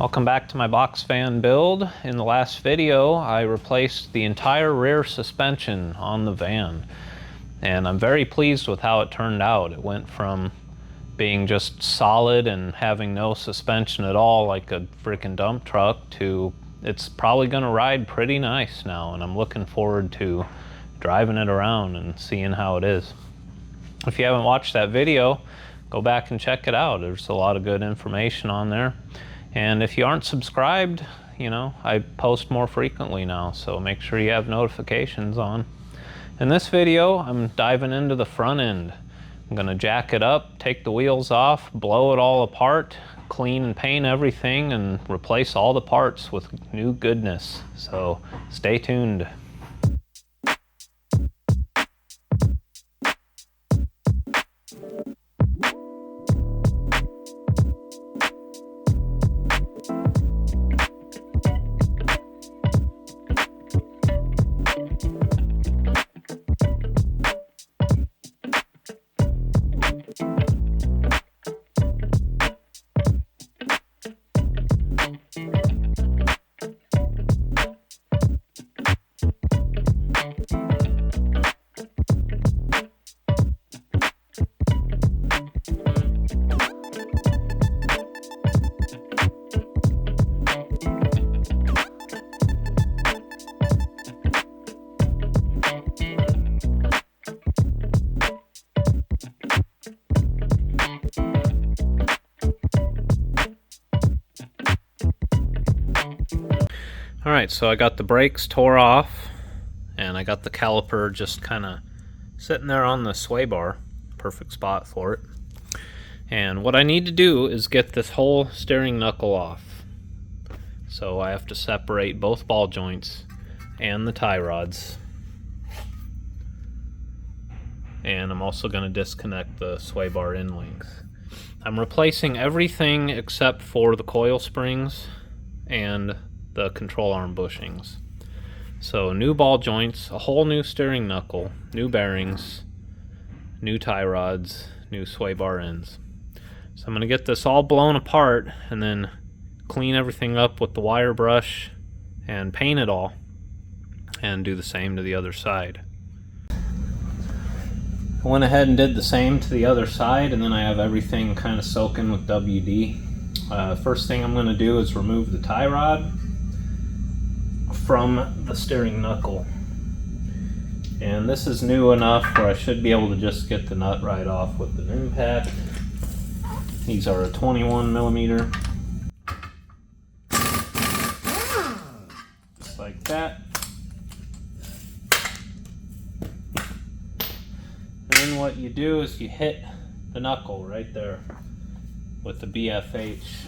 Welcome back to my box fan build. In the last video, I replaced the entire rear suspension on the van, and I'm very pleased with how it turned out. It went from being just solid and having no suspension at all like a freaking dump truck to it's probably gonna ride pretty nice now, and I'm looking forward to driving it around and seeing how it is. If you haven't watched that video, go back and check it out. There's a lot of good information on there. And if you aren't subscribed, I post more frequently now, so make sure you have notifications on. In this video, I'm diving into the front end. I'm gonna jack it up, take the wheels off, blow it all apart, clean and paint everything, and replace all the parts with new goodness. So stay tuned. Alright, so I got the brakes tore off, and I got the caliper just kind of sitting there on the sway bar. Perfect spot for it. And what I need to do is get this whole steering knuckle off. So I have to separate both ball joints and the tie rods. And I'm also going to disconnect the sway bar end links. I'm replacing everything except for the coil springs and the control arm bushings. So new ball joints, a whole new steering knuckle, new bearings, new tie rods, new sway bar ends. So I'm going to get this all blown apart and then clean everything up with the wire brush and paint it all, and do the same to the other side. I went ahead and did the same to the other side, and then I have everything kind of soaking with WD. First thing I'm going to do is remove the tie rod from the steering knuckle, and this is new enough where I should be able to just get the nut right off with an impact. These are a 21 millimeter, just like that. And then what you do is you hit the knuckle right there with the BFH.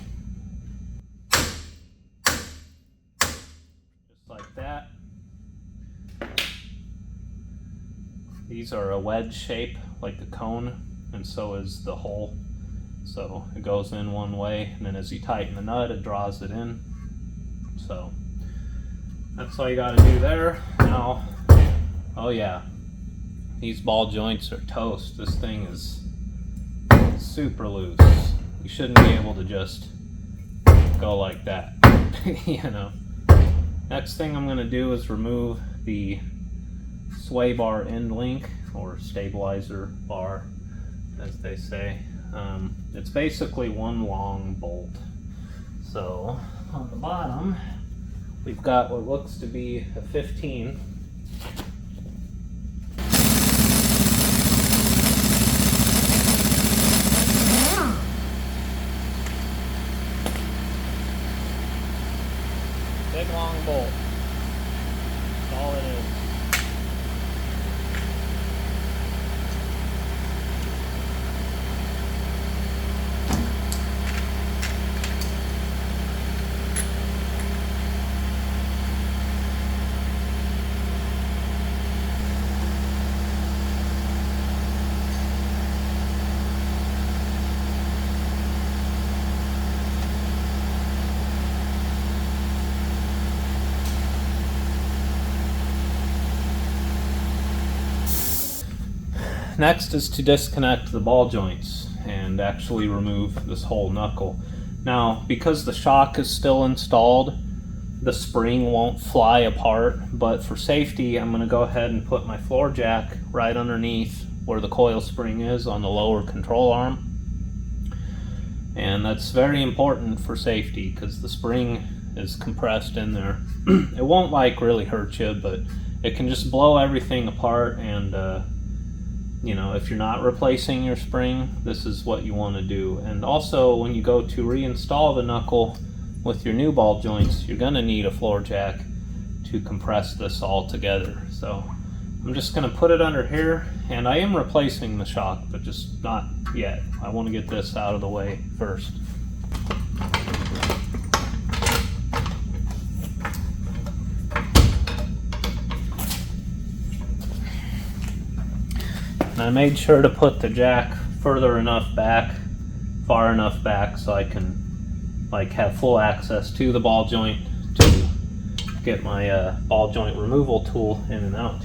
Like that. These are a wedge shape, like a cone, and so is the hole. So it goes in one way, and then as you tighten the nut, it draws it in. So that's all you got to do there. Now, oh yeah, these ball joints are toast. This thing is super loose. You shouldn't be able to just go like that, Next thing I'm going to do is remove the sway bar end link, or stabilizer bar, as they say. It's basically one long bolt. So on the bottom, we've got what looks to be a 15. Big long bolt. That's all it is. Next is to disconnect the ball joints and actually remove this whole knuckle. Now, because the shock is still installed, the spring won't fly apart, but for safety, I'm going to go ahead and put my floor jack right underneath where the coil spring is on the lower control arm. And that's very important for safety because the spring is compressed in there. It won't like really hurt you, but it can just blow everything apart. And you know, if you're not replacing your spring, this is what you want to do. And also, when you go to reinstall the knuckle with your new ball joints, you're going to need a floor jack to compress this all together. So I'm just going to put it under here, and I am replacing the shock, but just not yet. I want to get this out of the way first. And I made sure to put the jack far enough back so I can like have full access to the ball joint to get my ball joint removal tool in and out.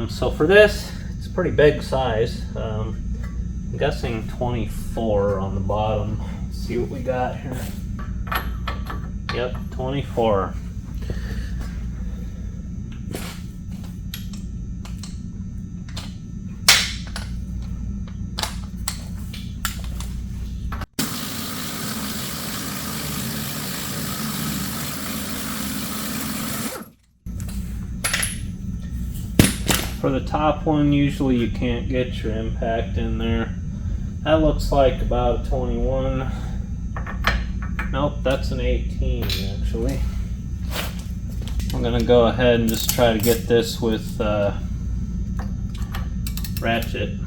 So for this, it's a pretty big size. I'm guessing 24 on the bottom. Let's see what we got here. Yep, 24. For the top one, usually you can't get your impact in there. That looks like about a 21. Nope, that's an 18 actually. I'm gonna go ahead and just try to get this with ratchet.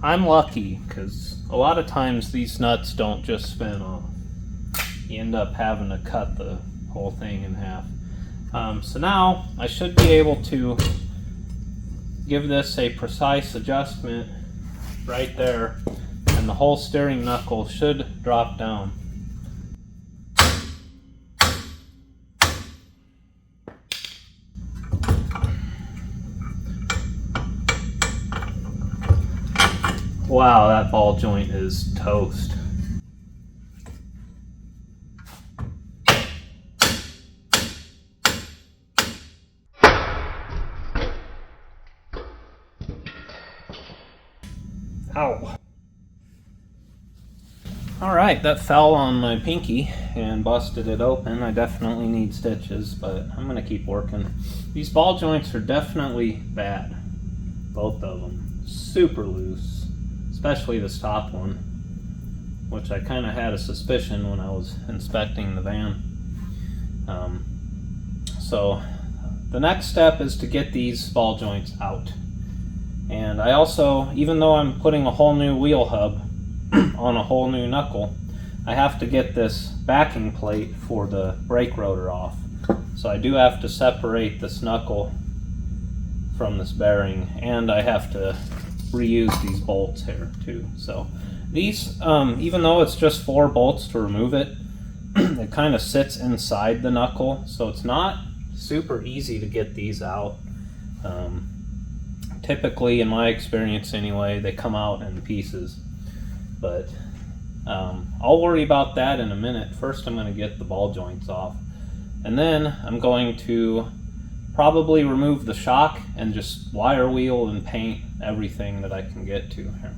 I'm lucky because a lot of times these nuts don't just spin off. You end up having to cut the whole thing in half. So now I should be able to give this a precise adjustment right there, and the whole steering knuckle should drop down. Wow, that ball joint is toast. Ow. Alright, that fell on my pinky and busted it open. I definitely need stitches, but I'm going to keep working. These ball joints are definitely bad. Both of them. Super loose. Especially this top one, which I kind of had a suspicion when I was inspecting the van. So the next step is to get these ball joints out. And I also, even though I'm putting a whole new wheel hub on a whole new knuckle, I have to get this backing plate for the brake rotor off. So I do have to separate this knuckle from this bearing, and I have to reuse these bolts here too. So these, even though it's just 4 bolts to remove it, it kind of sits inside the knuckle, so it's not super easy to get these out. Typically, in my experience anyway, they come out in pieces, but I'll worry about that in a minute. First I'm going to get the ball joints off, and then I'm going to probably remove the shock and just wire wheel and paint everything that I can get to here.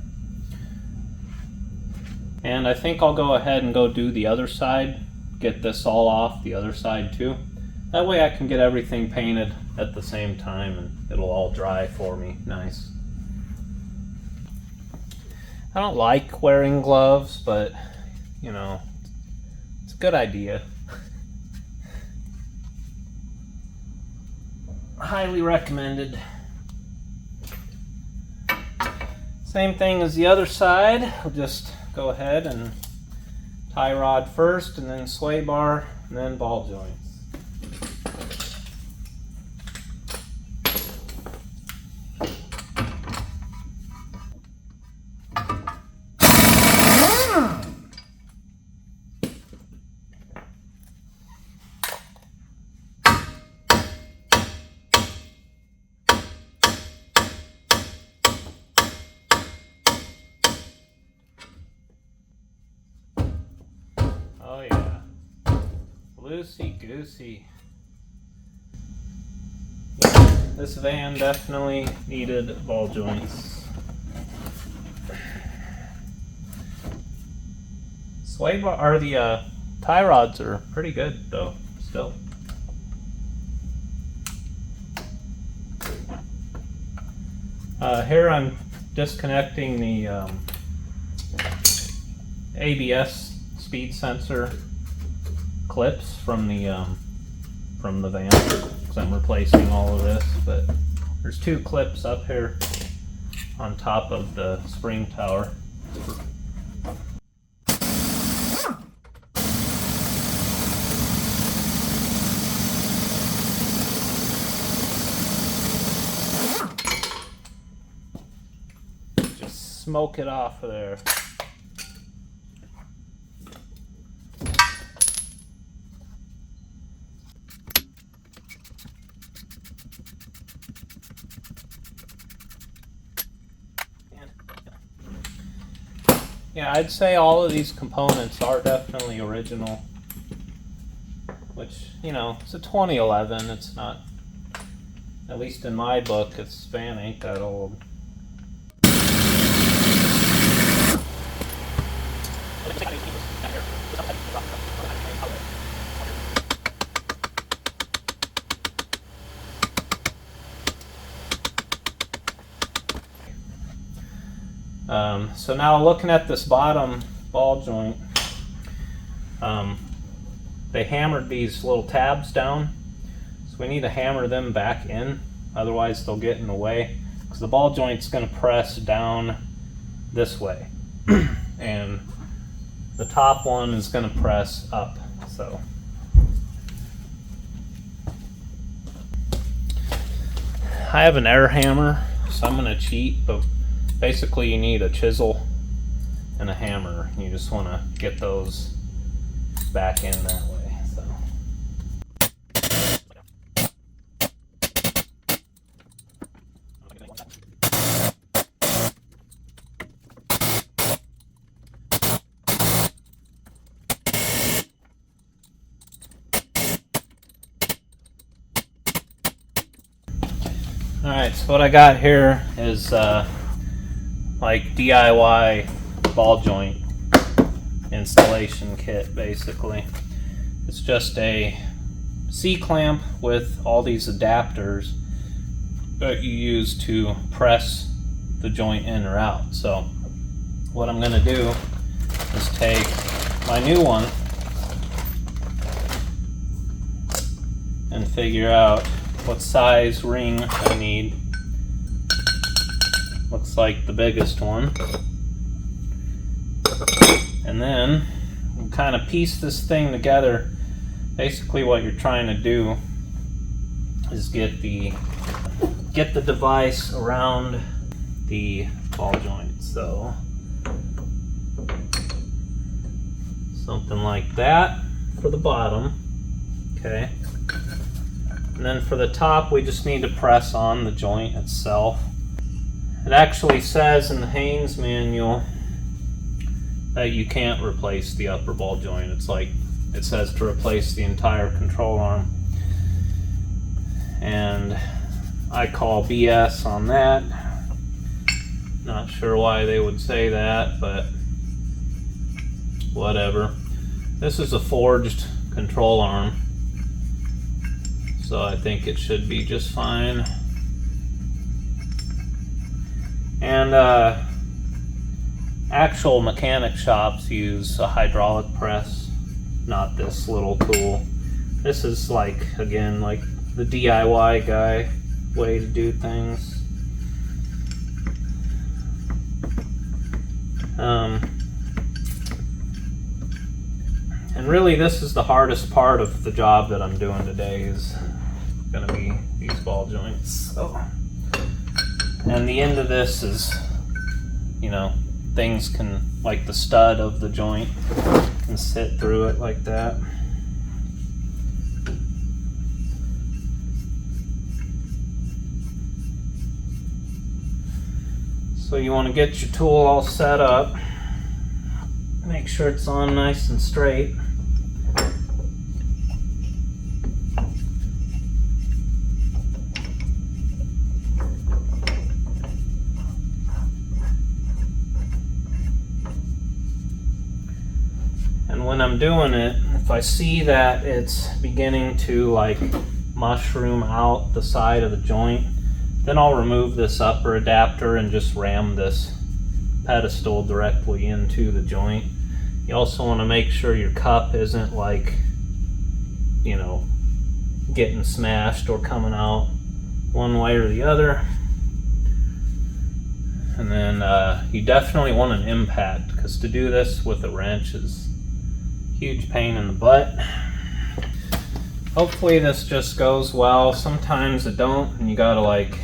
And I think I'll go ahead and go do the other side, get this all off the other side too. That way I can get everything painted at the same time and it'll all dry for me nice. I don't like wearing gloves, but you know, it's a good idea. Highly recommended. Same thing as the other side. We'll just go ahead and tie rod first, and then sway bar, and then ball joints. Oh yeah, loosey-goosey. Yeah, this van definitely needed ball joints. Sway bar, or the tie rods are pretty good though, still. Here I'm disconnecting the ABS speed sensor clips from the van, because I'm replacing all of this. But there's two clips up here on top of the spring tower. Just smoke it off of there. Yeah, I'd say all of these components are definitely original, which, you know, it's a 2011. It's not, at least in my book, this van ain't that old. So now looking at this bottom ball joint, they hammered these little tabs down, so we need to hammer them back in, otherwise they'll get in the way, because the ball joint's going to press down this way and the top one is going to press up. So I have an air hammer, so I'm going to cheat, but basically you need a chisel and a hammer. You just want to get those back in that way. So alright, so what I got here is like DIY ball joint installation kit. Basically, it's just a C-clamp with all these adapters that you use to press the joint in or out. So what I'm going to do is take my new one and figure out what size ring I need. Looks like the biggest one. And then we'll kind of piece this thing together. Basically what you're trying to do is get the device around the ball joint. So something like that for the bottom. Okay. And then for the top, we just need to press on the joint itself. It actually says in the Haynes manual that you can't replace the upper ball joint. It's like, it says to replace the entire control arm. And I call BS on that. Not sure why they would say that, but whatever. This is a forged control arm, so I think it should be just fine. And actual mechanic shops use a hydraulic press, not this little tool. This is like, again, like the DIY guy way to do things. And really this is the hardest part of the job that I'm doing today, is gonna be these ball joints. So, and the end of this is, you know, things can, like the stud of the joint can sit through it like that. So you want to get your tool all set up. Make sure it's on nice and straight. And when I'm doing it, if I see that it's beginning to like mushroom out the side of the joint, then I'll remove this upper adapter and just ram this pedestal directly into the joint. You also want to make sure your cup isn't like, you know, getting smashed or coming out one way or the other. And then you definitely want an impact, because to do this with a wrench is a huge pain in the butt. Hopefully this just goes well. Sometimes it don't, and you gotta like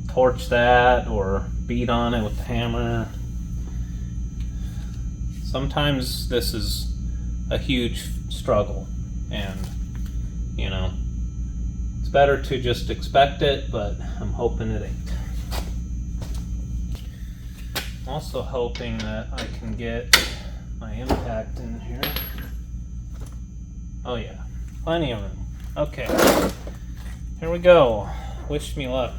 torch that or beat on it with the hammer. Sometimes this is a huge struggle, and you know, it's better to just expect it, but I'm hoping it ain't. I'm also hoping that I can get my impact in here. Oh yeah, plenty of room. Okay, here we go. Wish me luck.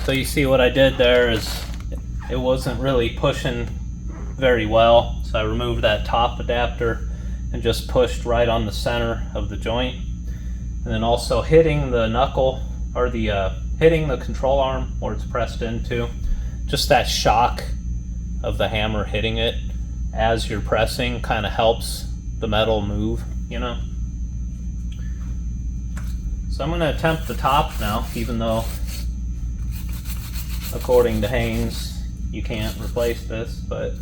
So you see what I did there is it wasn't really pushing very well. So I removed that top adapter and just pushed right on the center of the joint. And then also hitting the knuckle, or the hitting the control arm where it's pressed into. Just that shock of the hammer hitting it as you're pressing kind of helps the metal move, you know. So I'm going to attempt the top now, even though according to Haynes you can't replace this, but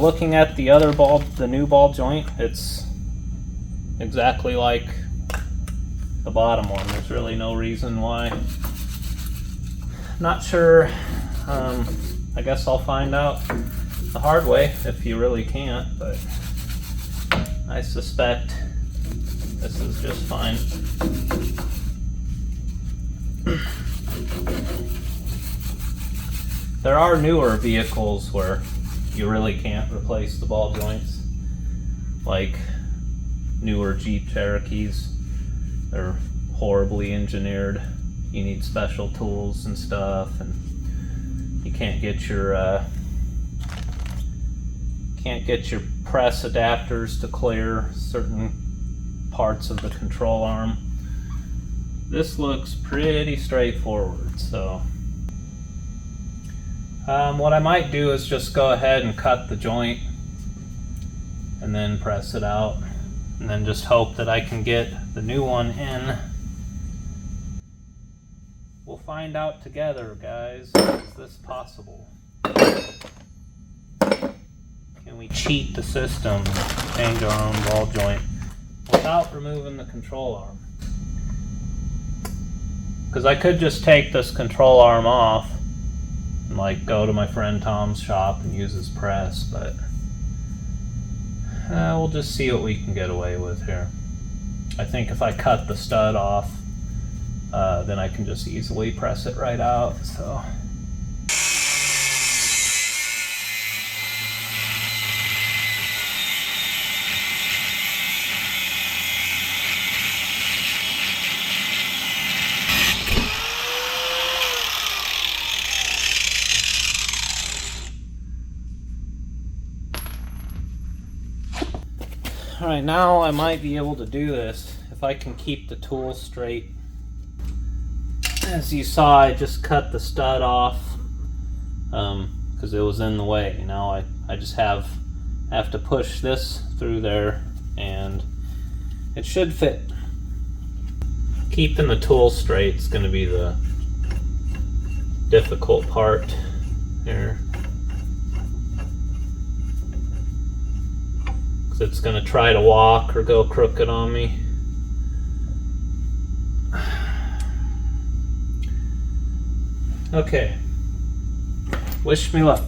looking at the other ball, the new ball joint, it's exactly like the bottom one. There's really no reason why. Not sure. I guess I'll find out the hard way if you really can't, but I suspect this is just fine. There are newer vehicles where you really can't replace the ball joints, like newer Jeep Cherokees. They're horribly engineered. You need special tools and stuff, and you can't get your press adapters to clear certain parts of the control arm. This looks pretty straightforward, so what I might do is just go ahead and cut the joint and then press it out, and then just hope that I can get the new one in. We'll find out together, guys. Is this possible? Can we cheat the system, change our own ball joint without removing the control arm? Because I could just take this control arm off and like go to my friend Tom's shop and use his press, but we'll just see what we can get away with here. I think if I cut the stud off, then I can just easily press it right out. So Alright, now I might be able to do this if I can keep the tool straight. As you saw, I just cut the stud off because it was in the way. Now I just have to push this through there and it should fit. Keeping the tool straight is going to be the difficult part here. Because it's going to try to walk or go crooked on me. Okay. Wish me luck.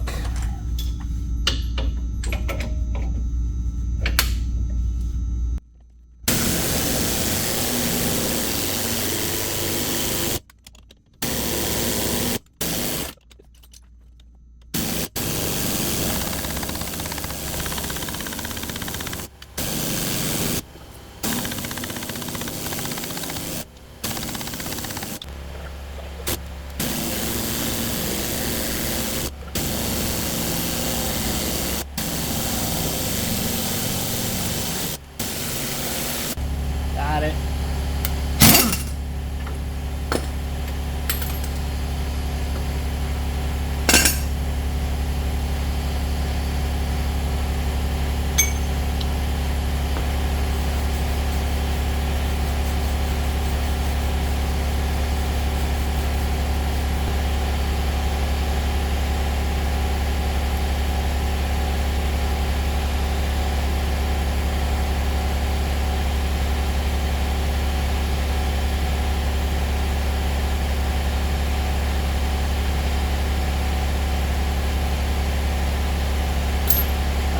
Got it.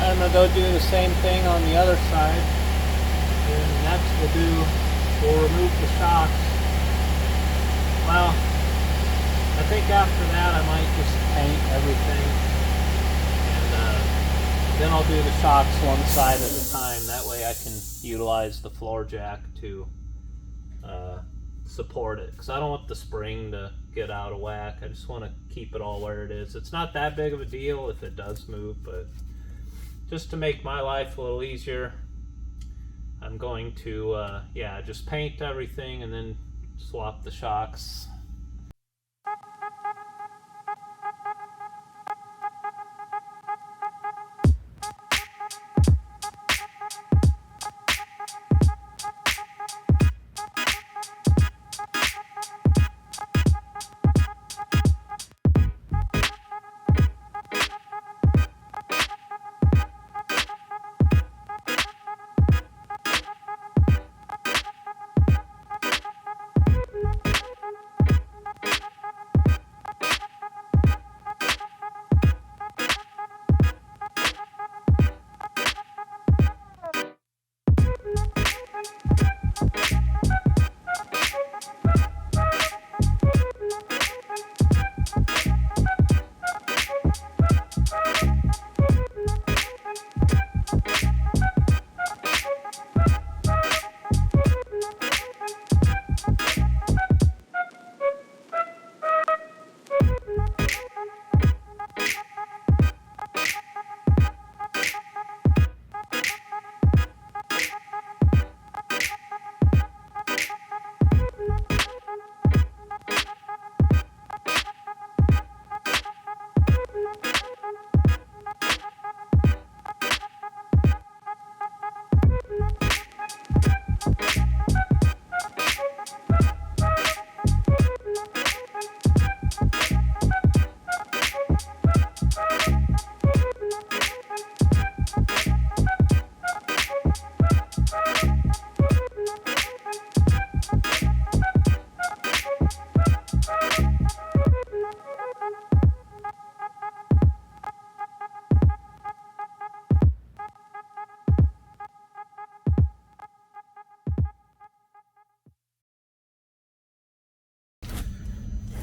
I'm gonna go do the same thing on the other side. And next we'll remove the shocks. Well, I think after that I might just paint everything. And then I'll do the shocks one side at a time. That way I can utilize the floor jack to support it. Because I don't want the spring to get out of whack. I just want to keep it all where it is. It's not that big of a deal if it does move, but just to make my life a little easier, I'm going to, just paint everything and then swap the shocks.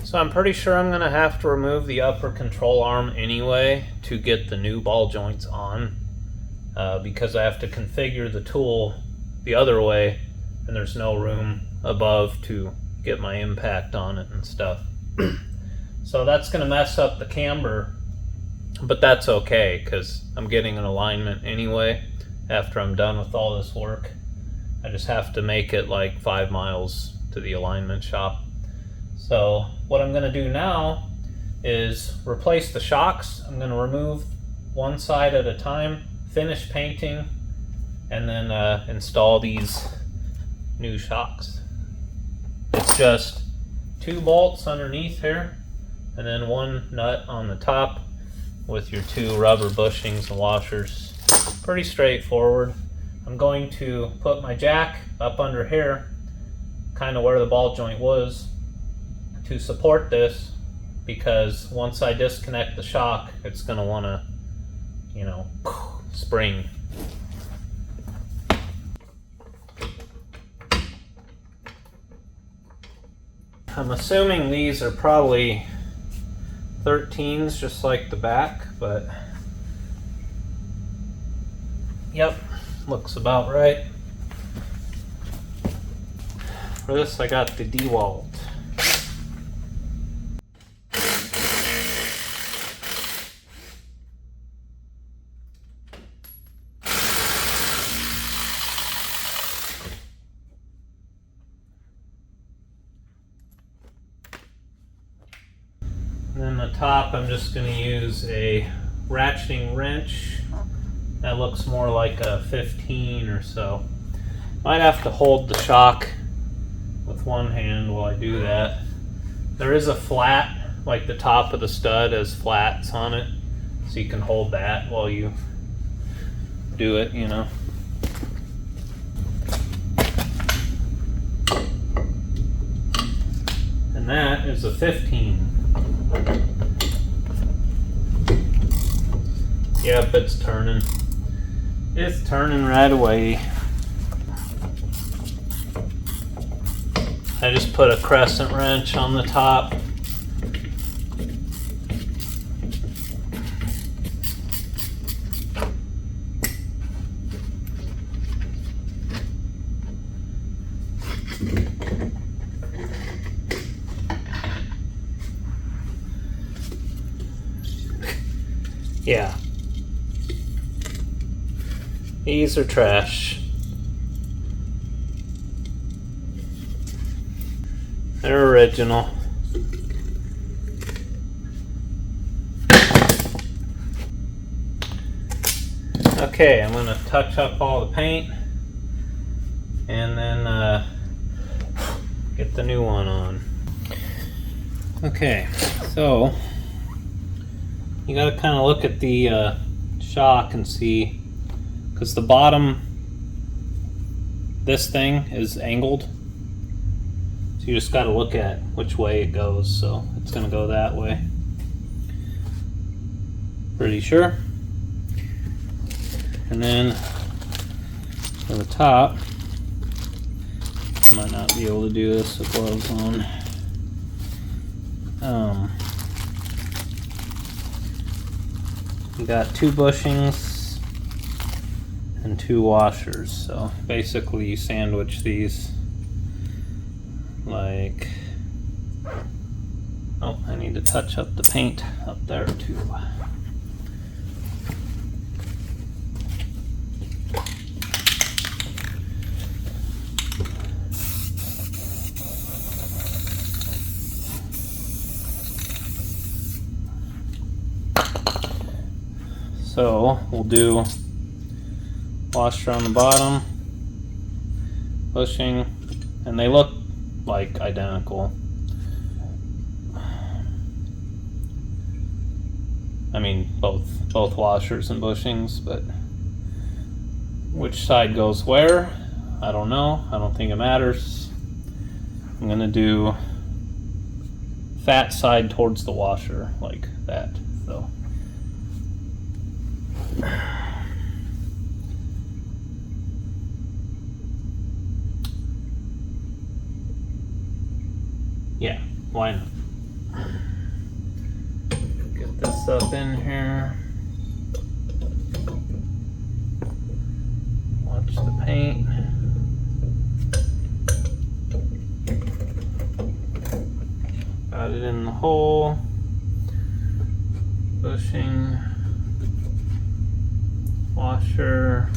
So I'm pretty sure I'm going to have to remove the upper control arm anyway to get the new ball joints on, because I have to configure the tool the other way and there's no room above to get my impact on it and stuff. So that's going to mess up the camber, but that's okay because I'm getting an alignment anyway. after I'm done with all this work. I just have to make it like 5 miles to the alignment shop. So what I'm going to do now is replace the shocks. I'm going to remove one side at a time, finish painting, and then install these new shocks. It's just 2 bolts underneath here and then 1 nut on the top with your 2 rubber bushings and washers. Pretty straightforward. I'm going to put my jack up under here, kind of where the ball joint was, to support this, because once I disconnect the shock, it's going to want to, you know, spring. I'm assuming these are probably 13s, just like the back, but yep, looks about right. For this, I got the DeWalt. And then the top, I'm just going to use a ratcheting wrench. That looks more like a 15 or so. Might have to hold the shock with one hand while I do that. There is a flat, like the top of the stud has flats on it, so you can hold that while you do it, you know. And that is a 15. Yep, it's turning. It's turning right away. I just put a crescent wrench on the top. Yeah. These are trash. They're original. Okay, I'm going to touch up all the paint and then get the new one on. Okay, so you got to kind of look at the shock and see, because the bottom, this thing is angled, so you just got to look at which way it goes. So it's going to go that way, pretty sure. And then for the top, might not be able to do this with gloves on. You got 2 bushings and 2 washers, so basically you sandwich these like, oh, I need to touch up the paint up there too. So we'll do washer on the bottom, bushing, and they look like identical. I mean, both washers and bushings, but which side goes where, I don't know. I don't think it matters. I'm gonna do fat side towards the washer, like that. So yeah, why not? Get this up in here. Watch the paint. Got it in the hole. Bushing. Washer.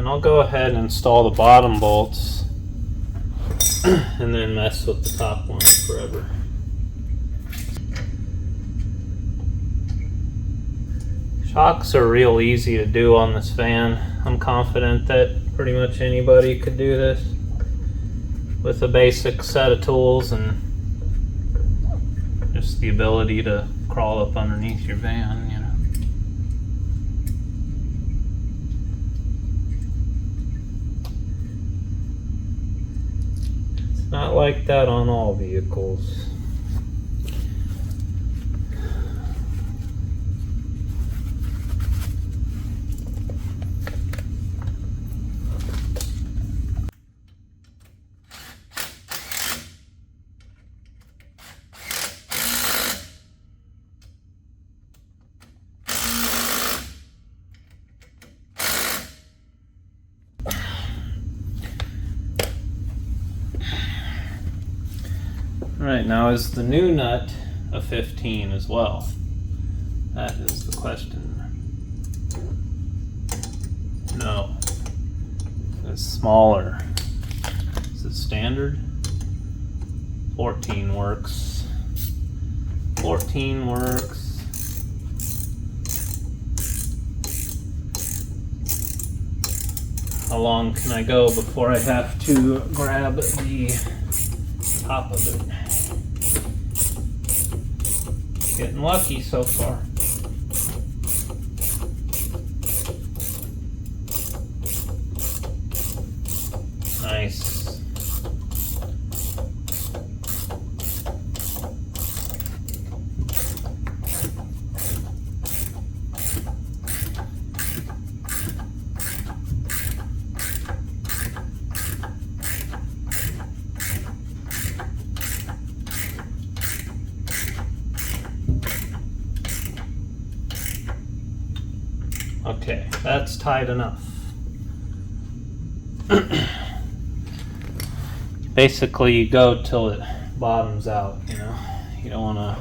I'll go ahead and install the bottom bolts and then mess with the top one forever. Shocks are real easy to do on this van. I'm confident that pretty much anybody could do this with a basic set of tools and just the ability to crawl up underneath your van, you know. It's not like that on all vehicles. Alright, now is the new nut a 15 as well? That is the question. No. It's smaller. Is it standard? 14 works. 14 works. How long can I go before I have to grab the top of it? Getting lucky so far. Nice. Okay, that's tight enough. Basically, you go till it bottoms out, you know. You don't want to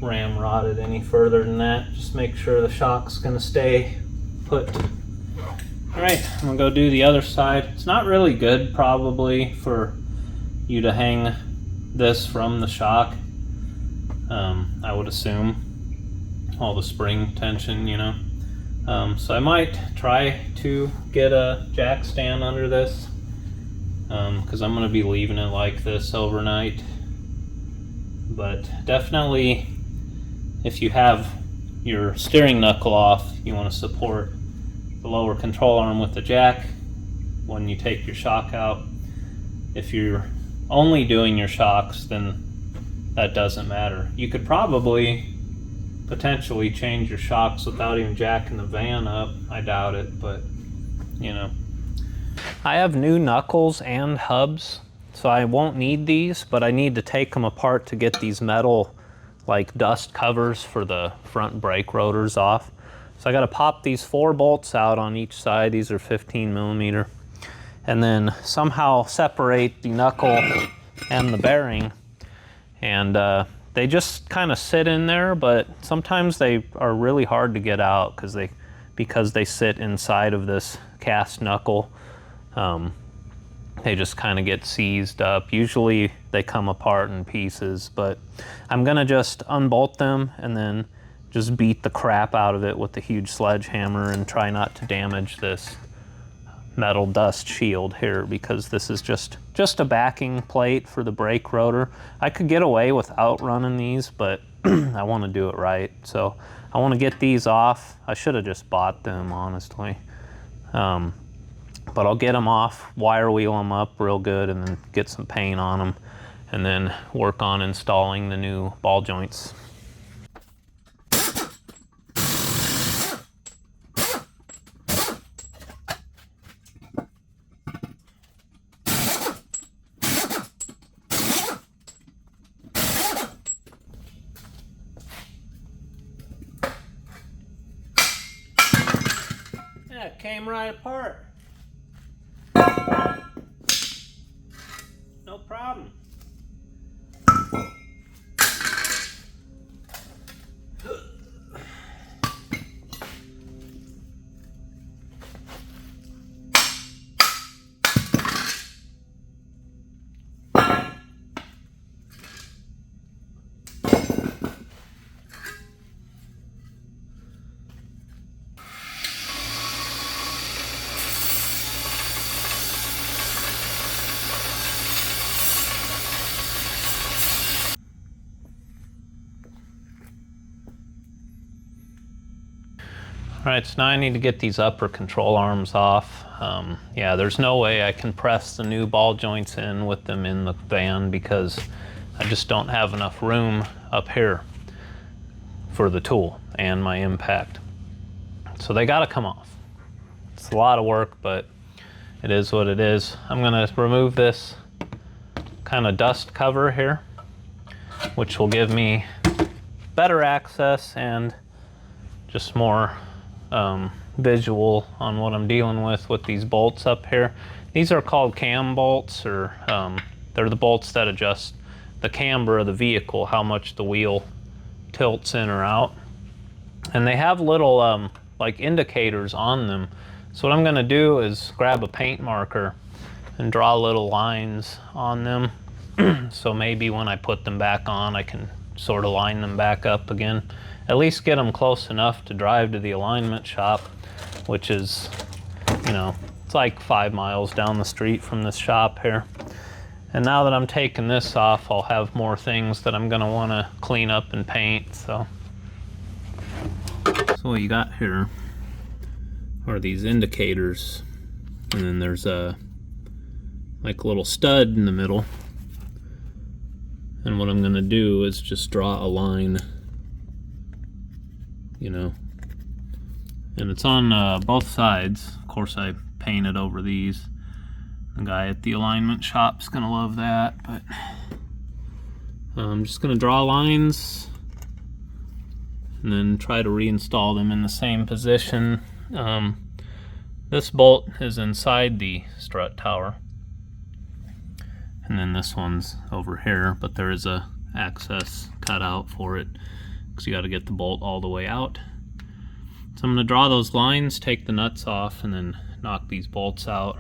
ramrod it any further than that. Just make sure the shock's going to stay put. Alright, I'm going to go do the other side. It's not really good, probably, for you to hang this from the shock. I would assume. All the spring tension, you know. So I might try to get a jack stand under this, because I'm going to be leaving it like this overnight. But definitely, if you have your steering knuckle off, you want to support the lower control arm with the jack when you take your shock out. If you're only doing your shocks, then that doesn't matter. You could probably potentially change your shocks without even jacking the van up. I doubt it, but you know. I have new knuckles and hubs, so I won't need these, but I need to take them apart to get these metal like dust covers for the front brake rotors off. So I got to pop these 4 bolts out on each side. These are 15mm, and then somehow separate the knuckle and the bearing, and they just kind of sit in there, but sometimes they are really hard to get out because they sit inside of this cast knuckle. They just kind of get seized up. Usually they come apart in pieces, but I'm gonna just unbolt them and then just beat the crap out of it with the huge sledgehammer and try not to damage this metal dust shield here, because this is just a backing plate for the brake rotor. I could get away without running these, but I want to do it right. So I want to get these off. I should have just bought them, honestly. But I'll get them off, wire wheel them up real good, and then get some paint on them, and then work on installing the new ball joints. Yeah, it came right apart. No problem. Alright, so now I need to get these upper control arms off. Yeah, there's no way I can press the new ball joints in with them in the van because I just don't have enough room up here for the tool and my impact. So they gotta come off. It's a lot of work, but it is what it is. I'm gonna remove this kind of dust cover here, which will give me better access and just more visual on what I'm dealing with these bolts up here. These are called cam bolts, or they're the bolts that adjust the camber of the vehicle, how much the wheel tilts in or out. And they have little like indicators on them. So what I'm gonna do is grab a paint marker and draw little lines on them. So maybe when I put them back on, I can sort of line them back up again. At least get them close enough to drive to the alignment shop, which is, you know, it's like 5 miles down the street from this shop here. And now that I'm taking this off, I'll have more things that I'm gonna wanna clean up and paint, so. So what you got here are these indicators, and then there's a like a little stud in the middle. And what I'm gonna do is just draw a line, you know, and it's on both sides. Of course, I painted over these. The guy at the alignment shop's gonna love that, but I'm just gonna draw lines and then try to reinstall them in the same position. This bolt is inside the strut tower, and then this one's over here, but there is a access cut out for it because you got to get the bolt all the way out. So I'm going to draw those lines, take the nuts off, and then knock these bolts out.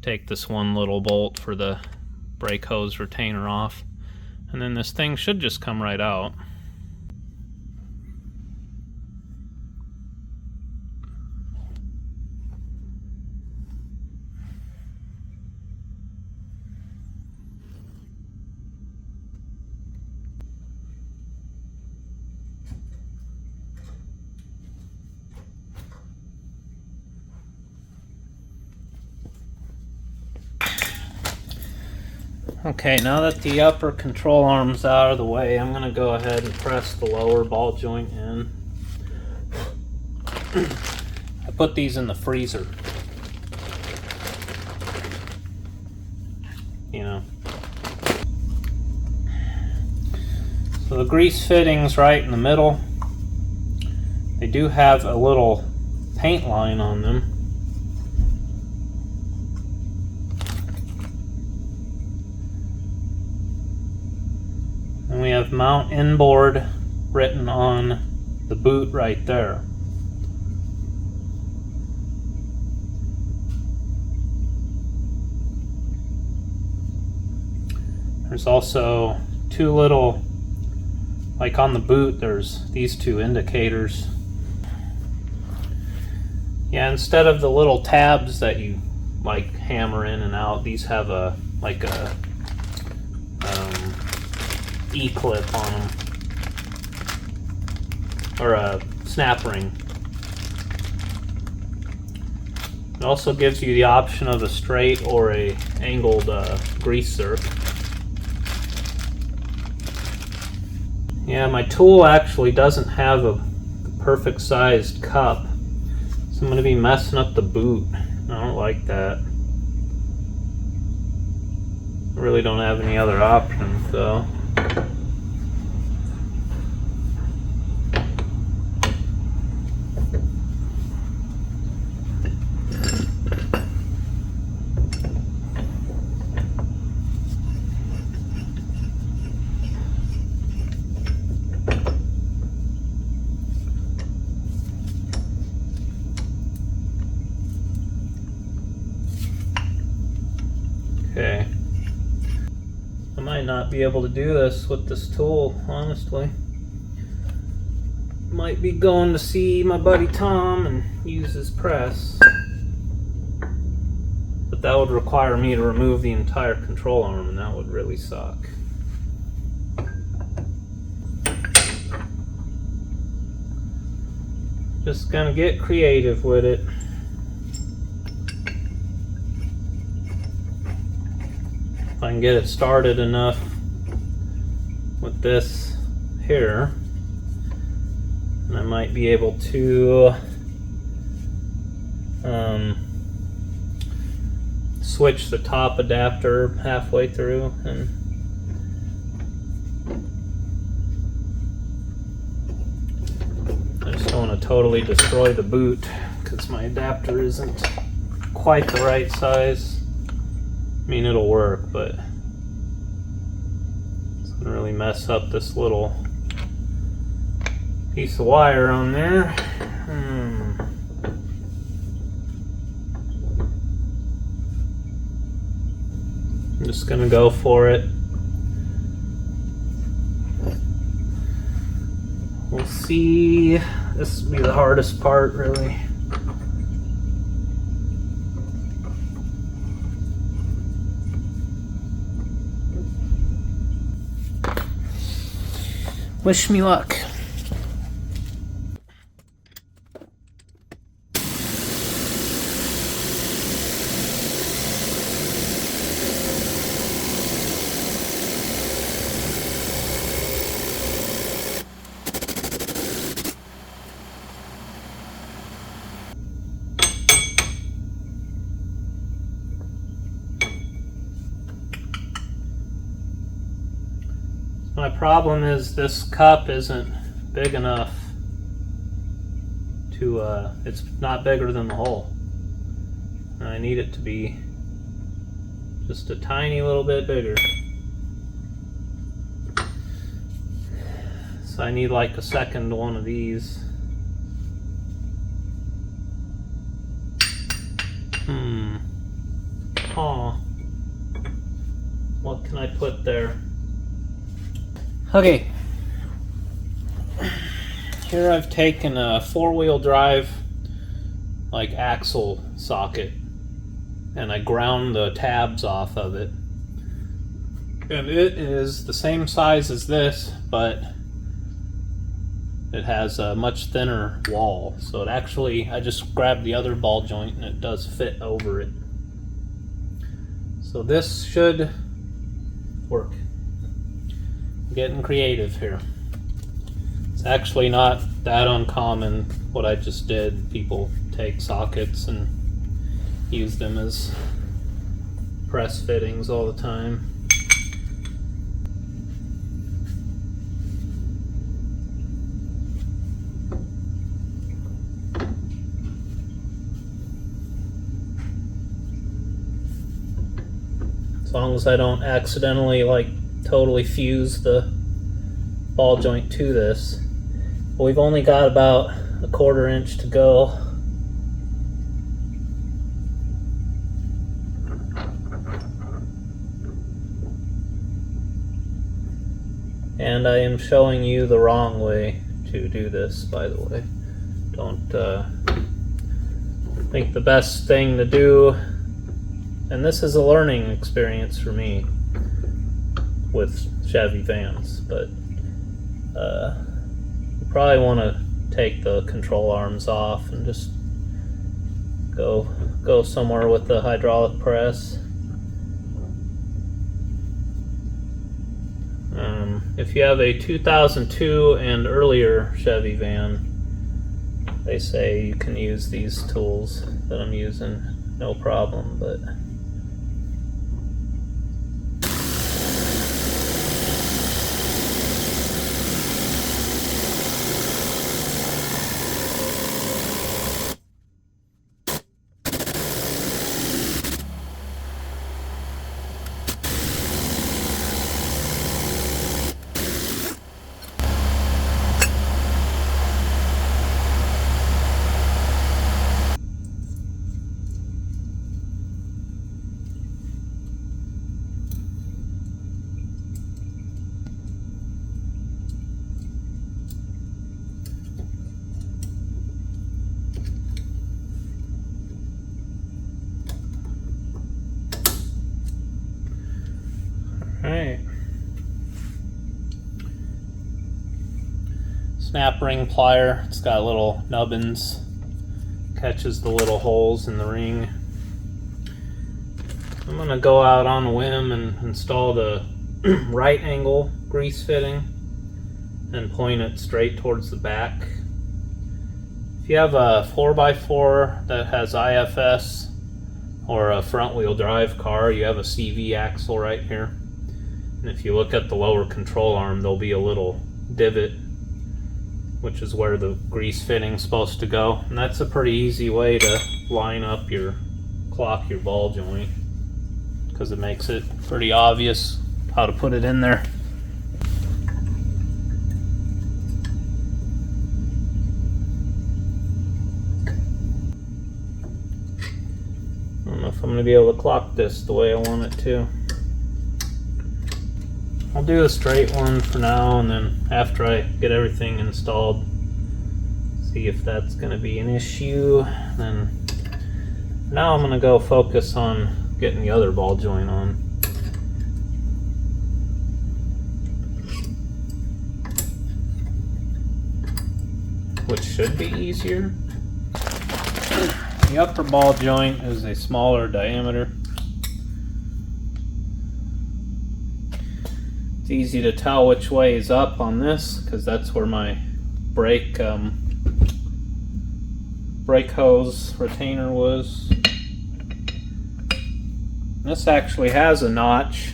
Take this one little bolt for the brake hose retainer off, and then this thing should just come right out. Okay, now that the upper control arm's out of the way, I'm going to go ahead and press the lower ball joint in. I put these in the freezer. You know. So the grease fitting's right in the middle. They do have a little paint line on them. And we have mount inboard written on the boot right there. There's also two little, like on the boot, there's these two indicators. Yeah, instead of the little tabs that you like hammer in and out, these have a like a E-clip on them, or a snap ring. It also gives you the option of a straight or a angled grease zerk. Yeah, my tool actually doesn't have a perfect sized cup, so I'm going to be messing up the boot. I don't like that. I really don't have any other options, so. Okay. I might not be able to do this with this tool, honestly. Might be going to see my buddy Tom and use his press. But that would require me to remove the entire control arm, and that would really suck. Just gonna get creative with it. If I can get it started enough with this here, and I might be able to switch the top adapter halfway through. And I just don't want to totally destroy the boot because my adapter isn't quite the right size. I mean, it'll work, but it's gonna really mess up this little piece of wire on there. I'm just gonna go for it. We'll see. This will be the hardest part, really. Wish me luck. My problem is this cup isn't big enough to, it's not bigger than the hole. And I need it to be just a tiny little bit bigger. So I need like a second one of these. Oh. What can I put there? Okay, here I've taken a four-wheel drive like axle socket and I ground the tabs off of it, and it is the same size as this, but it has a much thinner wall, so it actually, I just grabbed the other ball joint and it does fit over it, so this should work. Getting creative here. It's actually not that uncommon what I just did. People take sockets and use them as press fittings all the time. As long as I don't accidentally like totally fuse the ball joint to this. But we've only got about a 1/4 inch to go. And I am showing you the wrong way to do this, by the way. Don't think the best thing to do, and this is a learning experience for me with Chevy vans, but you probably want to take the control arms off and just go somewhere with the hydraulic press. If you have a 2002 and earlier Chevy van, they say you can use these tools that I'm using, no problem, but snap ring plier. It's got little nubbins, catches the little holes in the ring. I'm going to go out on a whim and install the right angle grease fitting and point it straight towards the back. If you have a 4x4 that has IFS or a front wheel drive car, you have a CV axle right here. And if you look at the lower control arm, there'll be a little divot, which is where the grease fitting's supposed to go. And that's a pretty easy way to line up clock your ball joint, because it makes it pretty obvious how to put it in there. I don't know if I'm going to be able to clock this the way I want it to. I'll do a straight one for now, and then after I get everything installed, see if that's going to be an issue. Then now I'm going to go focus on getting the other ball joint on. Which should be easier. The upper ball joint is a smaller diameter. It's easy to tell which way is up on this, because that's where my brake hose retainer was. This actually has a notch,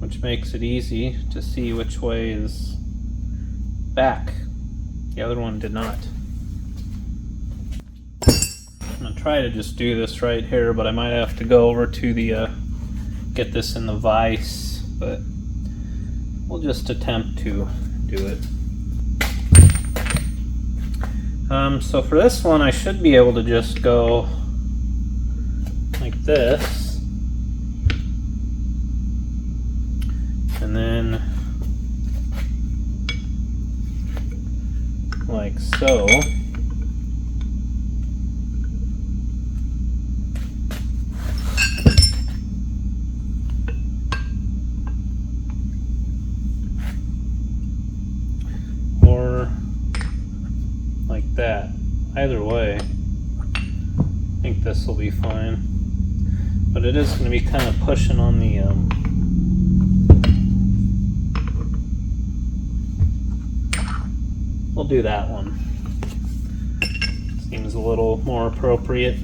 which makes it easy to see which way is back. The other one did not. I'm going to try to just do this right here, but I might have to go over to the get this in the vise, but we'll just attempt to do it. So for this one, I should be able to just go like this, and then like so. Or like that. Either way, I think this will be fine. But it is going to be kind of pushing on the we'll do that one. Seems a little more appropriate.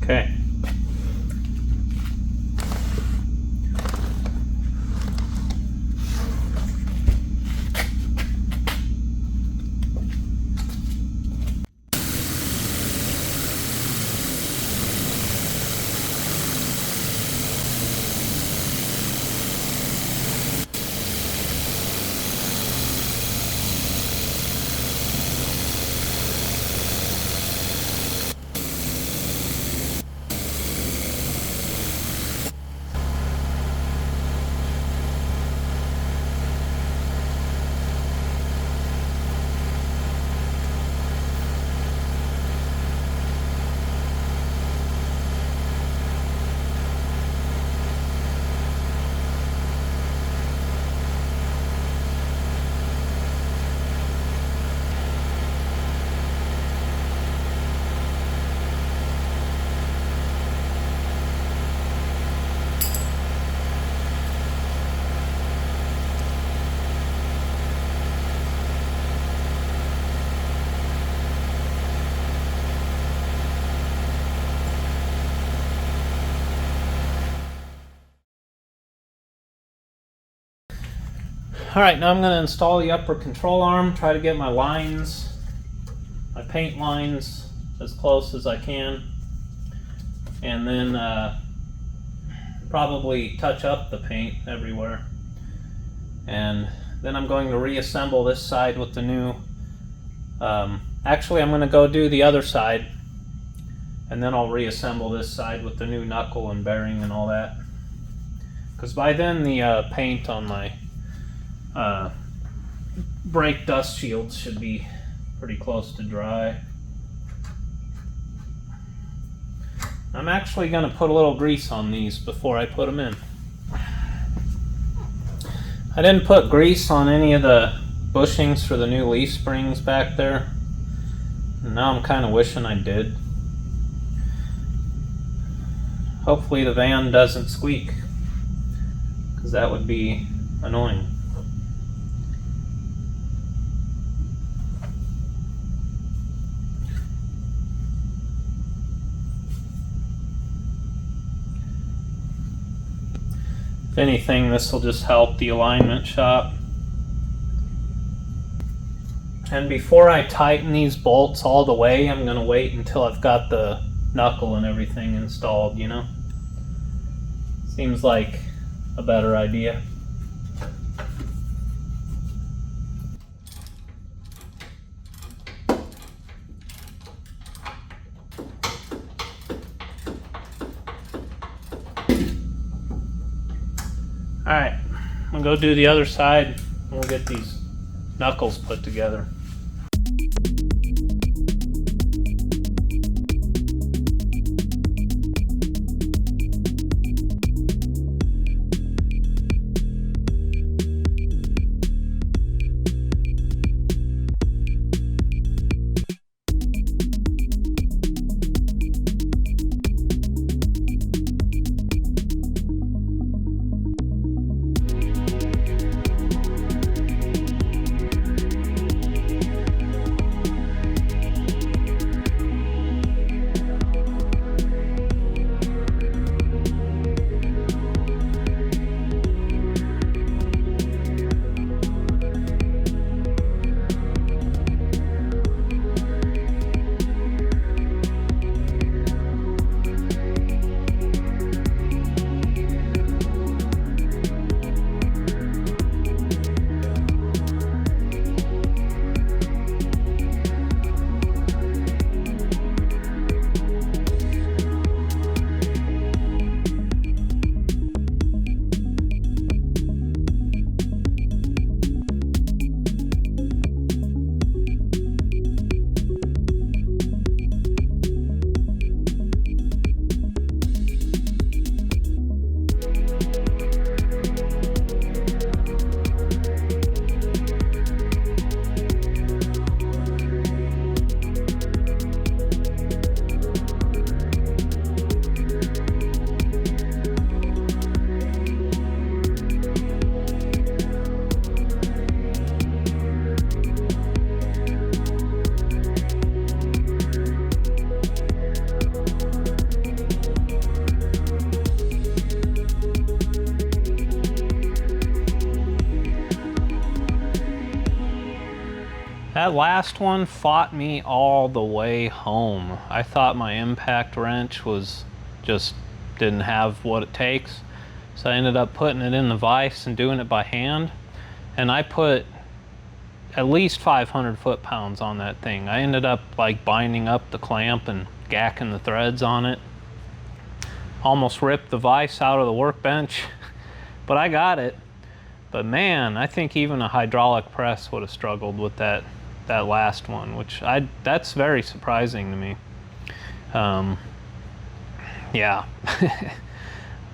Okay. Alright, now I'm going to install the upper control arm, try to get my lines, my paint lines, as close as I can, and then probably touch up the paint everywhere. And then I'm going to reassemble this side with the new, actually I'm going to go do the other side And then I'll reassemble this side with the new knuckle and bearing and all that. Because by then the paint on my brake dust shields should be pretty close to dry. I'm actually going to put a little grease on these before I put them in. I didn't put grease on any of the bushings for the new leaf springs back there. And now I'm kind of wishing I did. Hopefully the van doesn't squeak, because that would be annoying. If anything, this will just help the alignment shop. And before I tighten these bolts all the way, I'm going to wait until I've got the knuckle and everything installed, you know? Seems like a better idea. Alright, I'm gonna go do the other side and we'll get these knuckles put together. That last one fought me all the way home. I thought my impact wrench was just didn't have what it takes. So I ended up putting it in the vise and doing it by hand. And I put at least 500 foot-pounds on that thing. I ended up like binding up the clamp and gacking the threads on it. Almost ripped the vise out of the workbench, but I got it. But man, I think even a hydraulic press would have struggled with that last one, that's very surprising to me. Yeah.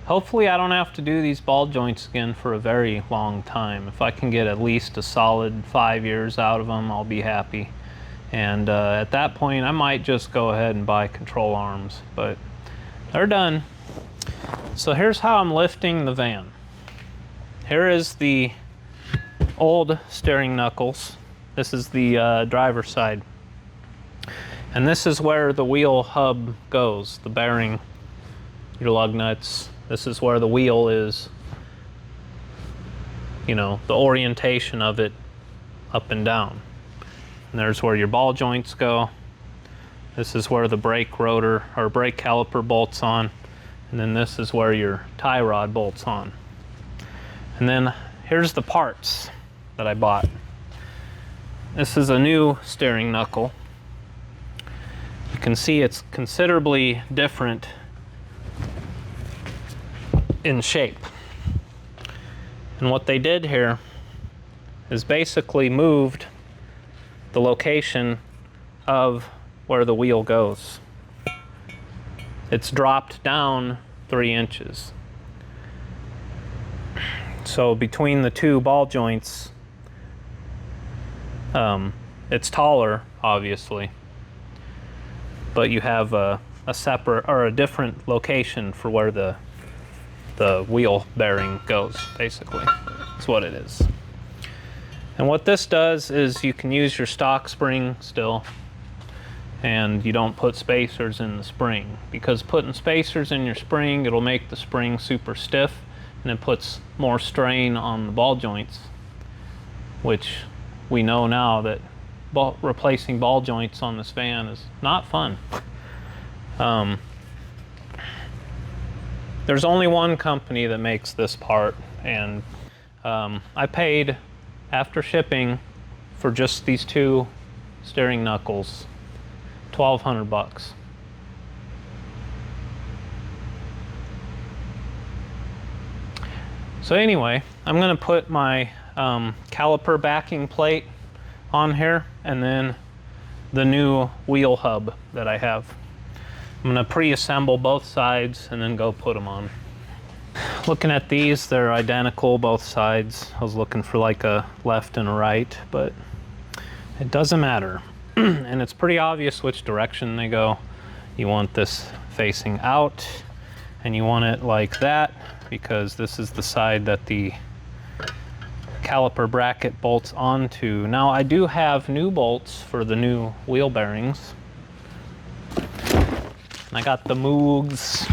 Hopefully I don't have to do these ball joints again for a very long time. If I can get at least a solid 5 years out of them, I'll be happy. And at that point, I might just go ahead and buy control arms, but they're done. So here's how I'm lifting the van. Here is the old steering knuckles. This is the driver's side. And this is where the wheel hub goes, the bearing, your lug nuts. This is where the wheel is, you know, the orientation of it up and down. And there's where your ball joints go. This is where the brake rotor or brake caliper bolts on. And then this is where your tie rod bolts on. And then here's the parts that I bought. This is a new steering knuckle. You can see it's considerably different in shape. And what they did here is basically moved the location of where the wheel goes. It's dropped down 3 inches. So between the two ball joints, it's taller, obviously, but you have a separate or a different location for where the wheel bearing goes, basically. That's what it is. And what this does is you can use your stock spring still, and you don't put spacers in the spring, because putting spacers in your spring, it'll make the spring super stiff, and it puts more strain on the ball joints, which we know now that replacing ball joints on this van is not fun. There's only one company that makes this part, and I paid, after shipping, for just these 2 steering knuckles, $1,200. So anyway, I'm going to put my caliper backing plate on here, and then the new wheel hub that I have. I'm going to pre-assemble both sides and then go put them on. Looking at these, they're identical both sides. I was looking for like a left and a right, but it doesn't matter. And it's pretty obvious which direction they go. You want this facing out, and you want it like that, because this is the side that the caliper bracket bolts onto. Now, I do have new bolts for the new wheel bearings. I got the Moogs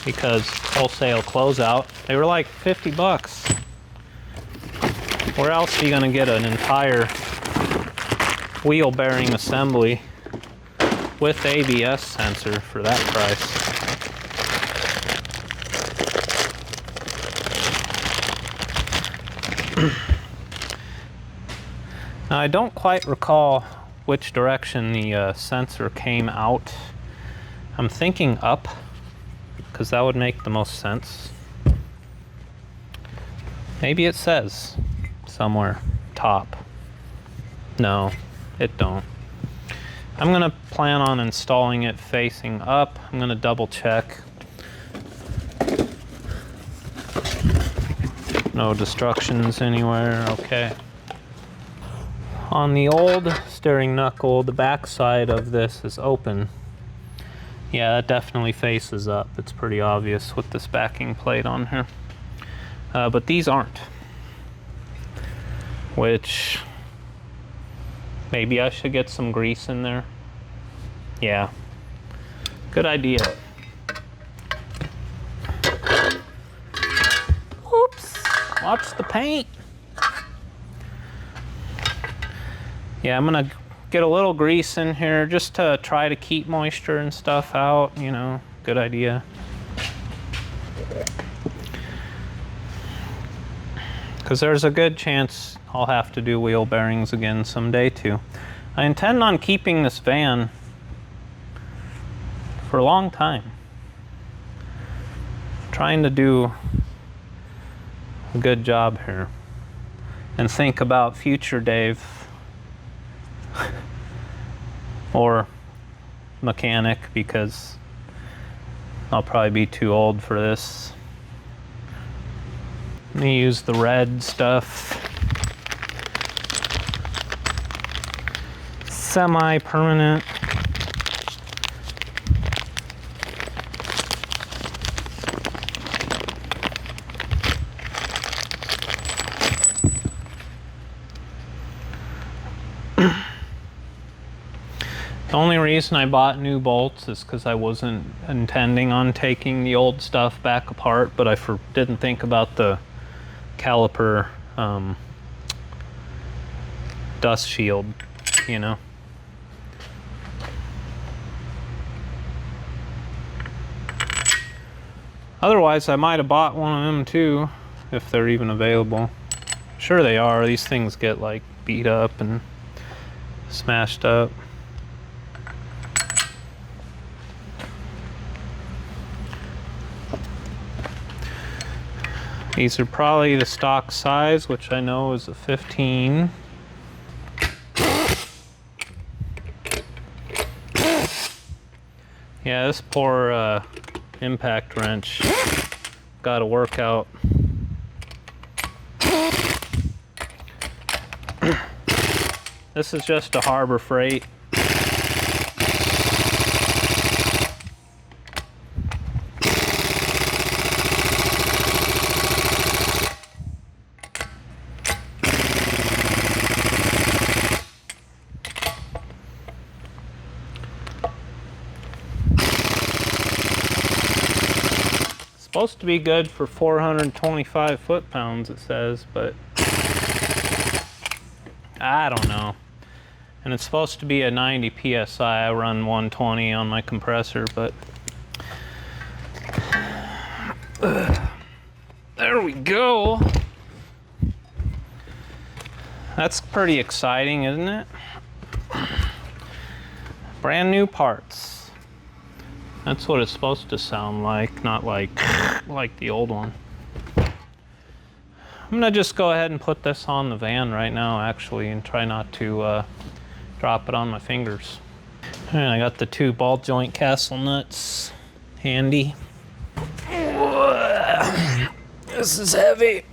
because wholesale closeout. They were like 50 bucks. Where else are you gonna get an entire wheel bearing assembly with ABS sensor for that price? Now, I don't quite recall which direction the sensor came out. I'm thinking up, because that would make the most sense. Maybe it says somewhere top. No, it don't. I'm gonna plan on installing it facing up. I'm gonna double check. No destructions anywhere, okay. On the old steering knuckle, the back side of this is open. Yeah, that definitely faces up. It's pretty obvious with this backing plate on here. But these aren't. Which, maybe I should get some grease in there. Yeah, good idea. Oops, watch the paint. Yeah, I'm gonna get a little grease in here just to try to keep moisture and stuff out, you know, good idea. Because there's a good chance I'll have to do wheel bearings again someday too. I intend on keeping this van for a long time. Trying to do a good job here and think about future Dave or mechanic, because I'll probably be too old for this. Let me use the red stuff. Semi-permanent. The only reason I bought new bolts is because I wasn't intending on taking the old stuff back apart, but I didn't think about the caliper dust shield, you know. Otherwise, I might have bought one of them too, if they're even available. Sure they are. These things get like beat up and smashed up. These are probably the stock size, which I know is a 15. Yeah, this poor impact wrench got to work out. This is just a Harbor Freight. Supposed to be good for 425 foot-pounds, it says, but I don't know. And it's supposed to be a 90 psi. I run 120 on my compressor, but there we go. That's pretty exciting, isn't it? Brand new parts. That's what it's supposed to sound like, not like the old one. I'm gonna just go ahead and put this on the van right now, actually, and try not to drop it on my fingers. And I got the 2 ball joint castle nuts handy. This is heavy.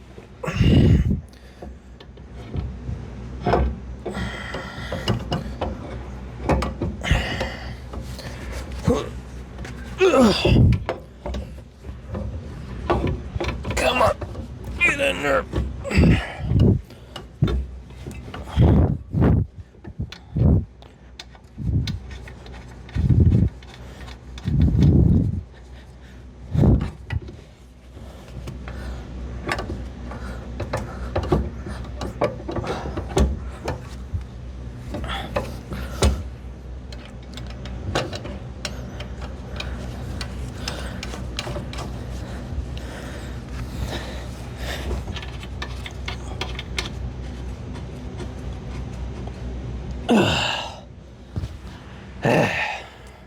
Come on, get in there.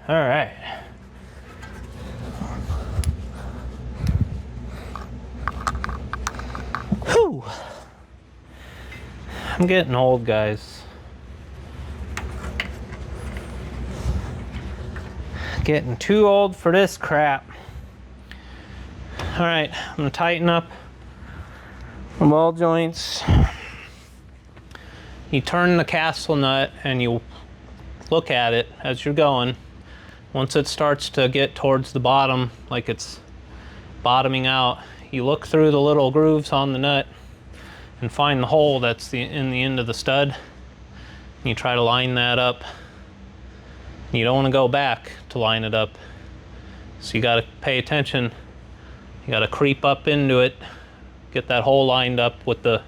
All right. Whew. I'm getting old, guys. Getting too old for this crap. All right, I'm gonna tighten up the ball joints. You turn the castle nut and you look at it as you're going. Once it starts to get towards the bottom, like it's bottoming out, you look through the little grooves on the nut and find the hole that's in the end of the stud. And you try to line that up. You don't want to go back to line it up. So you got to pay attention. You got to creep up into it, get that hole lined up with the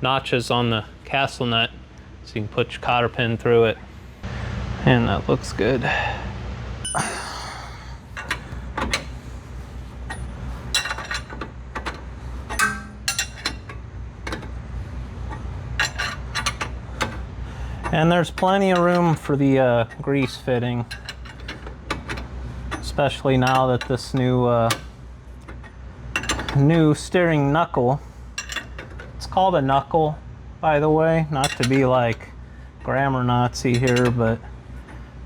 notches on the castle nut so you can put your cotter pin through it. And that looks good. And there's plenty of room for the grease fitting, especially now that this new steering knuckle, it's called a knuckle, by the way, not to be like grammar Nazi here, but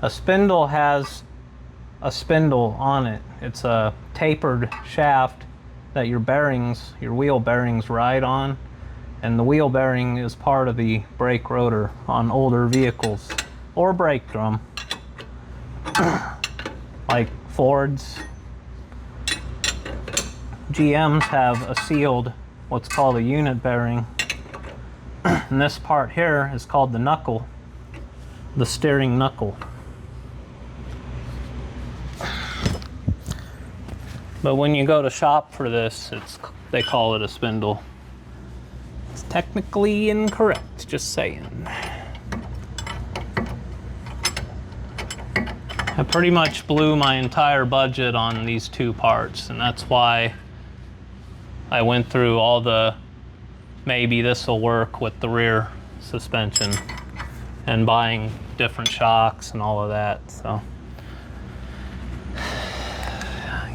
a spindle has a spindle on it. It's a tapered shaft that your bearings, your wheel bearings ride on, and the wheel bearing is part of the brake rotor on older vehicles, or brake drum, like Fords. GMs have a sealed, what's called a unit bearing, and this part here is called the knuckle, the steering knuckle. But when you go to shop for this, they call it a spindle. It's technically incorrect, just saying. I pretty much blew my entire budget on these 2 parts, and that's why I went through all the maybe this will work with the rear suspension and buying different shocks and all of that. So,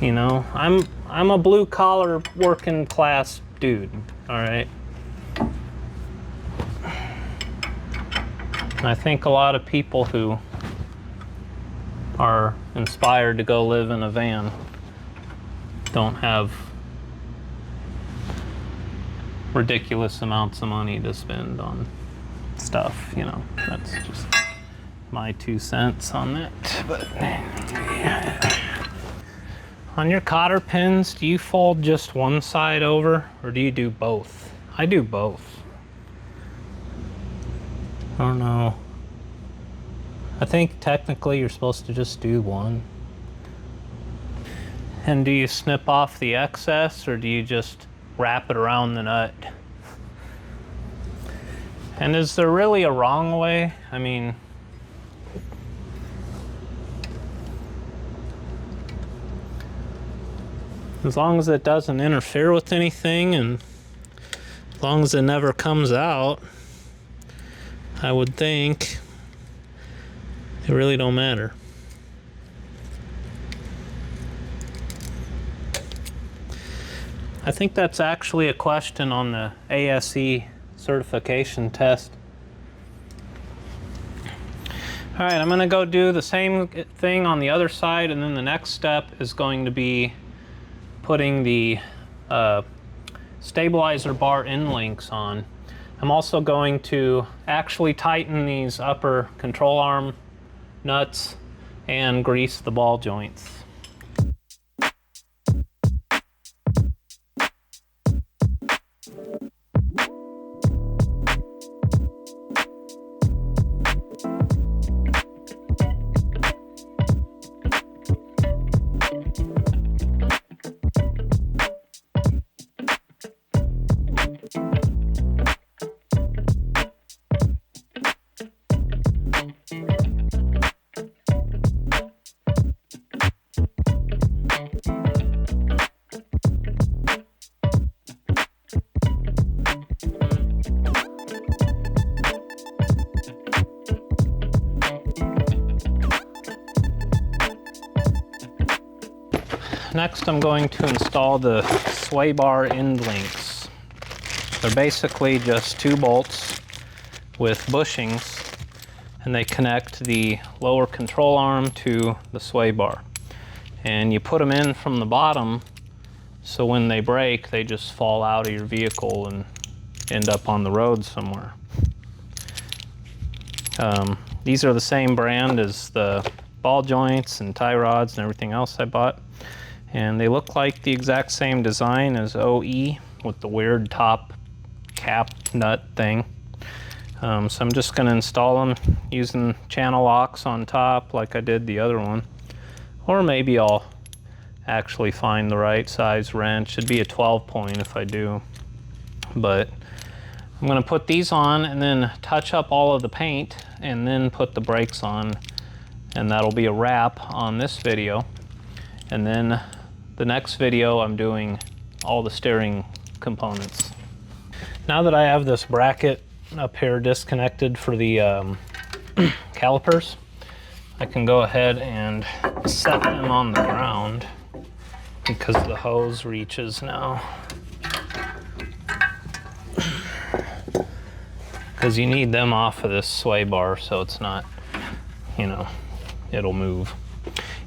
you know, I'm a blue collar working class dude, all right? And I think a lot of people who are inspired to go live in a van don't have ridiculous amounts of money to spend on stuff, you know. That's just my 2 cents on that. But yeah. On your cotter pins, do you fold just one side over or do you do both? I do both. I don't know. I think technically you're supposed to just do one. And do you snip off the excess or do you just wrap it around the nut? And is there really a wrong way? I mean, as long as it doesn't interfere with anything and as long as it never comes out, I would think it really don't matter. I think that's actually a question on the ASE certification test. All right, I'm gonna go do the same thing on the other side, and then the next step is going to be putting the stabilizer bar end links on. I'm also going to actually tighten these upper control arm nuts and grease the ball joints. Next, I'm going to install the sway bar end links. They're basically just 2 bolts with bushings, and they connect the lower control arm to the sway bar. And you put them in from the bottom, so when they break, they just fall out of your vehicle and end up on the road somewhere. These are the same brand as the ball joints and tie rods and everything else I bought. And they look like the exact same design as OE with the weird top cap nut thing. So I'm just gonna install them using channel locks on top like I did the other one. Or maybe I'll actually find the right size wrench. It'd be a 12 point if I do. But I'm gonna put these on and then touch up all of the paint and then put the brakes on. And that'll be a wrap on this video. And then the next video, I'm doing all the steering components. Now that I have this bracket up here disconnected for the calipers, I can go ahead and set them on the ground because the hose reaches now. Because you need them off of this sway bar so it's not, you know, it'll move.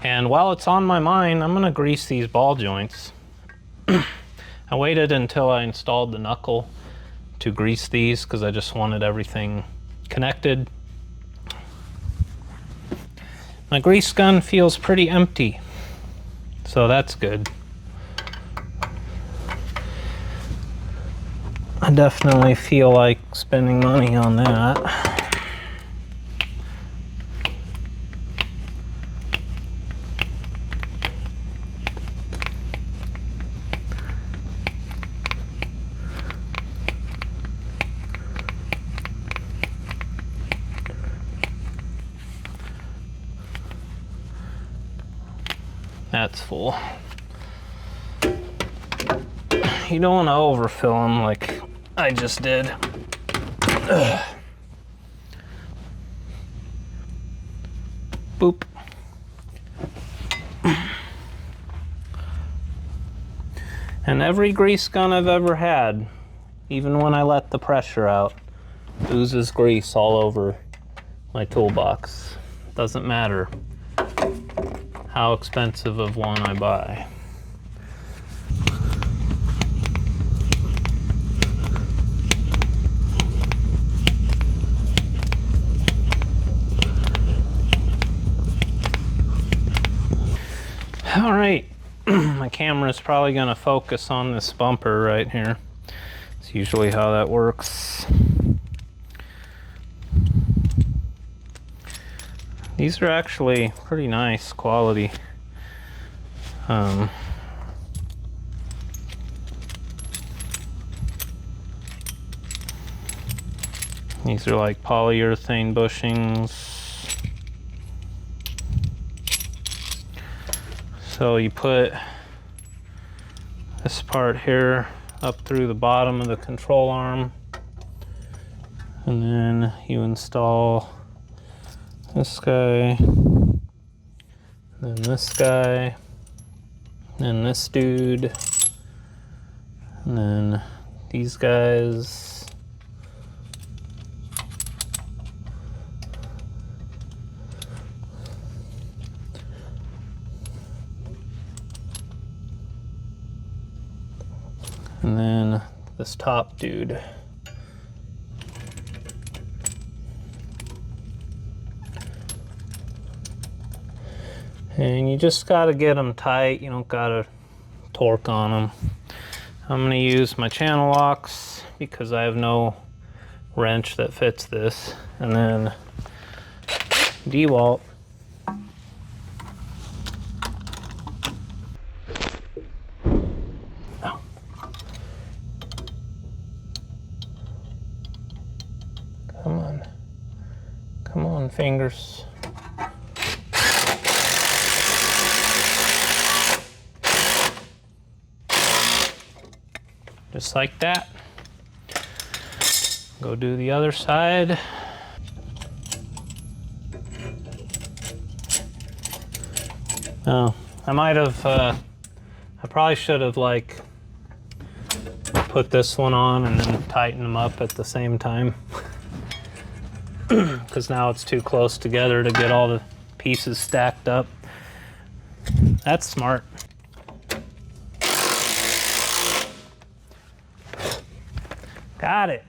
And while it's on my mind, I'm gonna grease these ball joints. I waited until I installed the knuckle to grease these because I just wanted everything connected. My grease gun feels pretty empty, so that's good. I definitely feel like spending money on that. That's full. You don't want to overfill them like I just did. Ugh. Boop. And every grease gun I've ever had, even when I let the pressure out, oozes grease all over my toolbox. Doesn't matter how expensive of one I buy. All right, my camera is probably gonna focus on this bumper right here. It's usually how that works. These are actually pretty nice quality. These are like polyurethane bushings. So you put this part here up through the bottom of the control arm, and then you install this guy, then this guy, then this dude, and then these guys. And then this top dude. And you just gotta get them tight. You don't gotta torque on them. I'm gonna use my channel locks because I have no wrench that fits this. And then DeWalt. Come on, fingers. Just like that. Go do the other side. Oh, I might have, I probably should have like put this one on and then tighten them up at the same time. Because now it's too close together to get all the pieces stacked up. That's smart. Got it.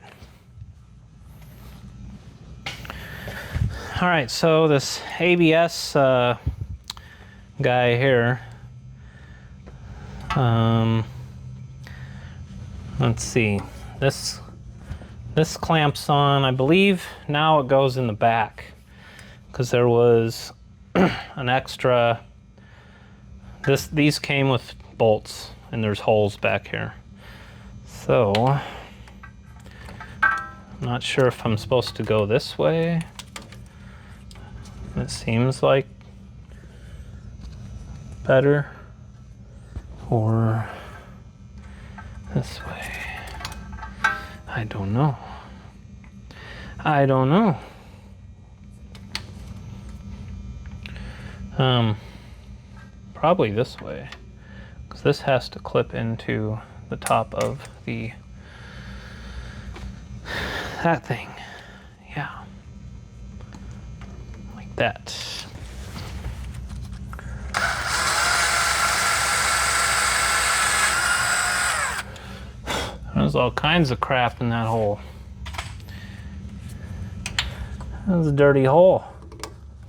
All right, so this ABS guy here, let's see, this clamps on, I believe now it goes in the back, because there was an extra, these came with bolts and there's holes back here. So, I'm not sure if I'm supposed to go this way. It seems like better, or this way. I don't know. I don't know. Probably this way, because this has to clip into the top of that thing. Yeah. Like that. There's all kinds of crap in that hole. That's a dirty hole.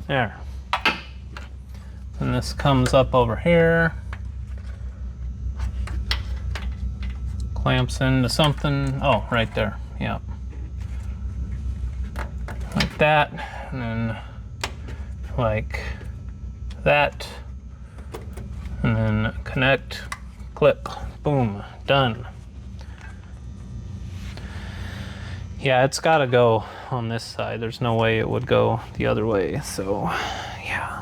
There. And this comes up over here. Clamps into something. Oh, right there. Yep. Like that. And then like that. And then connect, clip, boom, done. Yeah, it's got to go on this side. There's no way it would go the other way, so yeah.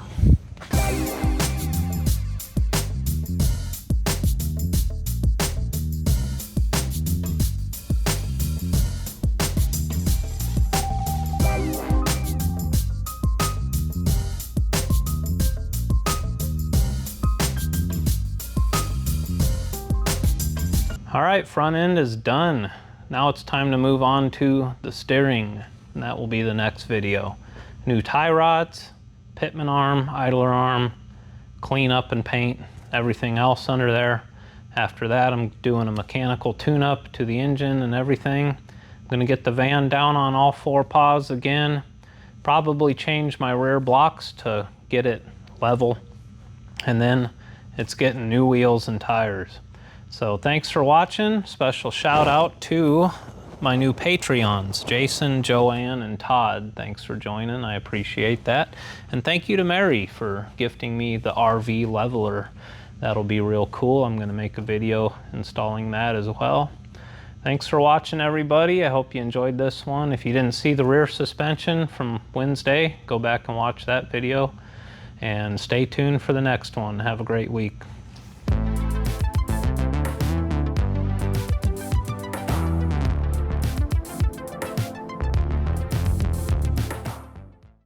All right, front end is done. Now it's time to move on to the steering, and that will be the next video. New tie rods, pitman arm, idler arm, clean up and paint everything else under there. After that, I'm doing a mechanical tune-up to the engine and everything. I'm gonna get the van down on all 4 paws again, probably change my rear blocks to get it level, and then it's getting new wheels and tires. So thanks for watching. Special shout out to my new Patreons, Jason, Joanne, and Todd. Thanks for joining, I appreciate that. And thank you to Mary for gifting me the RV leveler. That'll be real cool. I'm gonna make a video installing that as well. Thanks for watching, everybody. I hope you enjoyed this one. If you didn't see the rear suspension from Wednesday, go back and watch that video. And stay tuned for the next one. Have a great week.